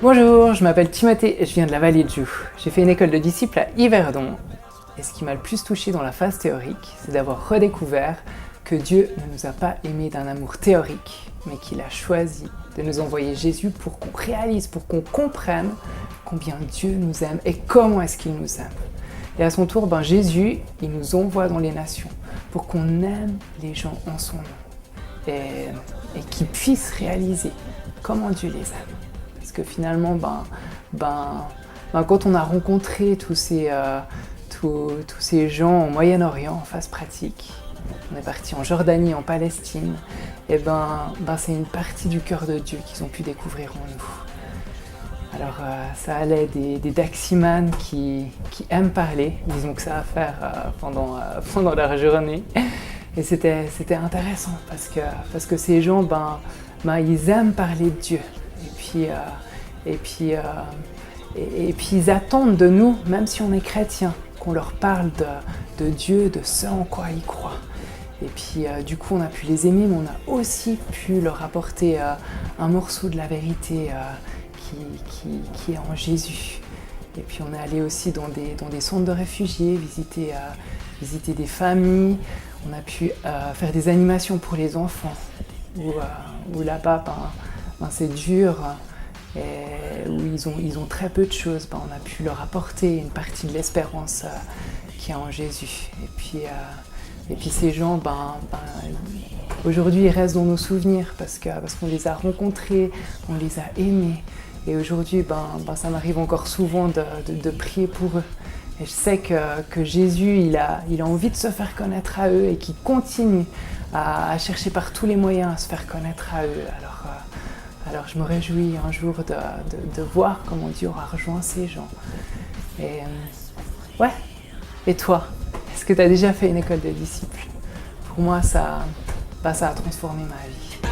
Bonjour, je m'appelle Timothée et je viens de la Vallée de Joux. J'ai fait une école de disciples à Yverdon. Et ce qui m'a le plus touché dans la phase théorique, c'est d'avoir redécouvert que Dieu ne nous a pas aimés d'un amour théorique, mais qu'il a choisi de nous envoyer Jésus pour qu'on réalise, pour qu'on comprenne combien Dieu nous aime et comment est-ce qu'il nous aime. Et à son tour, Jésus, il nous envoie dans les nations pour qu'on aime les gens en son nom et qu'ils puissent réaliser comment Dieu les aime. Parce que finalement, quand on a rencontré tous ces gens au Moyen-Orient en phase pratique, on est parti en Jordanie, en Palestine, et c'est une partie du cœur de Dieu qu'ils ont pu découvrir en nous. Alors ça allait des Daximans qui aiment parler, ils ont que ça à faire pendant leur journée. Et c'était intéressant parce que ces gens, ils aiment parler de Dieu. Et puis ils attendent de nous, même si on est chrétien, qu'on leur parle de Dieu, de ce en quoi ils croient. Et puis du coup on a pu les aimer, mais on a aussi pu leur apporter un morceau de la vérité qui est en Jésus. Et puis on est allé aussi dans des centres de réfugiés, visiter des familles. On a pu faire des animations pour les enfants, où là-bas c'est dur, et où ils ont très peu de choses. On a pu leur apporter une partie de l'espérance qu'il y a en Jésus. Et puis ces gens, aujourd'hui ils restent dans nos souvenirs parce qu'on les a rencontrés, on les a aimés. Et aujourd'hui, ça m'arrive encore souvent de prier pour eux. Et je sais que Jésus, il a envie de se faire connaître à eux et qu'il continue à chercher par tous les moyens à se faire connaître à eux. Alors je me réjouis un jour de voir comment Dieu aura rejoint ces gens. Et ouais. Et toi, est-ce que tu as déjà fait une école de disciples? Pour moi, ça a transformé ma vie.